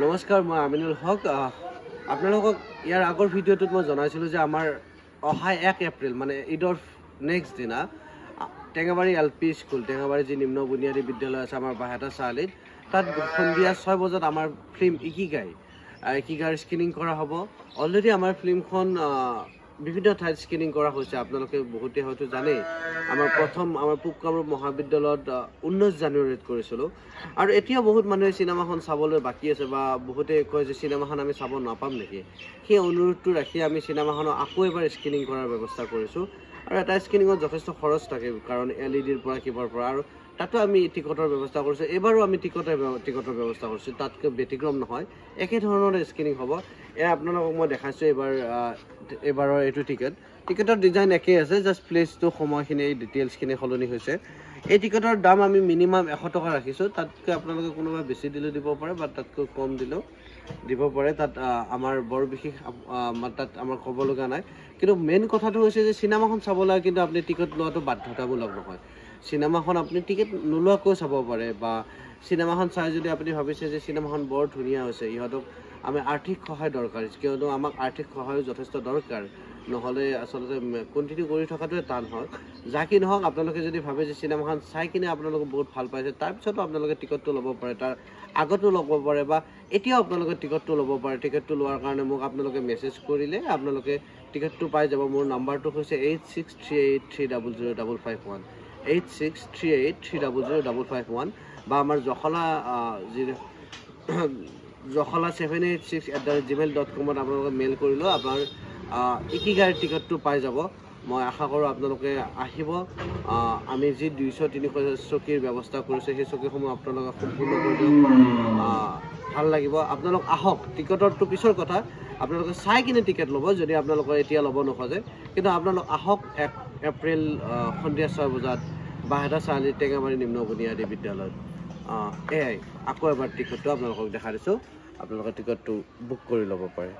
নমস্কাৰ, মই আমিনুল হক। আপোনালোকক ইয়াৰ আগৰ ভিডিঅ'টোত মই জনাইছিলোঁ যে আমাৰ অহা 1 এপ্ৰিল মানে ঈদৰ নেক্সট দিনা টেঙাবাৰী LP স্কুল, টেঙাবাৰী যি নিম্ন বুনিয়াদী বিদ্যালয় আছে আমাৰ বাহেতা চাৰিআলিত, তাত সন্ধিয়া 6 বজাত আমাৰ ফিল্ম ইকিগাইৰ স্ক্ৰিনিং কৰা হ'ব। অলৰেডি আমাৰ ফিল্মখন বিভিন্ন ঠাইত স্ক্ৰিনিং কৰা হৈছে। আপোনালোকে বহুতে হয়তো জানেই, আমাৰ পূব কামৰূপ মহাবিদ্যালয়ত 19 জানুৱাৰীত কৰিছিলোঁ। আৰু এতিয়া বহুত মানুহে চিনেমাখন চাবলৈ বাকী আছে বা বহুতে কয় যে চিনেমাখন আমি চাব নাপাম নেকি। সেই অনুৰোধটো ৰাখি আমি চিনেমাখনৰ আকৌ এবাৰ স্ক্ৰিনিং কৰাৰ ব্যৱস্থা কৰিছোঁ। আৰু এটা স্ক্ৰিনিঙত যথেষ্ট খৰচ থাকে, কাৰণ LED-ৰ পৰা কিবাৰ পৰা, আৰু তাতো আমি টিকটৰ ব্যৱস্থা কৰিছোঁ। এইবাৰো আমি টিকটৰ ব্যৱস্থা কৰিছোঁ, তাতকৈ ব্যতিক্ৰম নহয়, একেধৰণৰ স্ক্ৰিনিং হ'ব। এয়া আপোনালোকক মই দেখাইছোঁ এইবাৰৰ এইটো টিকেটৰ ডিজাইন একেই আছে, জাষ্ট প্লেচটো সময়খিনি এই ডিটেইলছখিনি সলনি হৈছে। এই টিকেটৰ দাম আমি মিনিমাম 100 টকা ৰাখিছোঁ। তাতকৈ আপোনালোকে কোনোবা বেছি দিলেও দিব পাৰে বা তাতকৈ কম দিলেও দিব পাৰে। তাত আমাৰ বৰ বিশেষ তাত আমাৰ ক'ব লগা নাই। কিন্তু মেইন কথাটো হৈছে যে চিনেমাখন চাবলৈ কিন্তু আপুনি টিকেট লোৱাটো বাধ্যতামূলক নহয়। চিনেমাখন আপুনি টিকেট নোলোৱাকৈ চাব পাৰে, বা চিনেমাখন চাই যদি আপুনি ভাবিছে যে চিনেমাখন বৰ ধুনীয়া হৈছে, ইহঁতক আমি আৰ্থিক সহায় দৰকাৰ, কিয়নো আমাক আৰ্থিক সহায়ো যথেষ্ট দৰকাৰ, নহ'লে আচলতে কণ্টিনিউ কৰি থকাটোৱে টান হয়। যাকে নহওক, আপোনালোকে যদি ভাবে যে চিনেমাখন চাই কিনে আপোনালোকে বহুত ভাল পাইছে, তাৰপিছতো আপোনালোকে টিকটটো ল'ব পাৰে, তাৰ আগতো ল'ব পাৰে, বা এতিয়াও আপোনালোকে টিকটটো ল'ব পাৰে। টিকটটো লোৱাৰ কাৰণে মোক আপোনালোকে মেছেজ কৰিলে আপোনালোকে টিকটটো পাই যাব। মোৰ নাম্বাৰটো হৈছে 8638300551, 8638300551, বা আমাৰ জখলা 786@gmail.com আপোনালোকে মেইল কৰিলেও আপোনাৰ ইকিগাইৰ টিকটটো পাই যাব। মই আশা কৰোঁ আপোনালোকে আহিব। আমি যি 200-300 চকীৰ ব্যৱস্থা কৰিছোঁ, সেই চকীসমূহ আপোনালোকে সম্পূৰ্ণ কৰি দিয়ক, ভাল লাগিব। আপোনালোক আহক, টিকটৰটো পিছৰ কথা, আপোনালোকে চাই কিনে টিকেট ল'ব যদি আপোনালোকৰ এতিয়া ল'ব নোখোজে। কিন্তু আপোনালোক আহক 1 এপ্ৰিল সন্ধিয়া 6 বজাত বাহেতা চাৰিআলি টেঙাবাৰী নিম্ন বুনিয়াদী বিদ্যালয়ত। এয়াই আকৌ এবাৰ টিকটটো আপোনালোকক দেখাই দিছোঁ, আপোনালোকে টিকটটো বুক কৰি ল'ব পাৰে।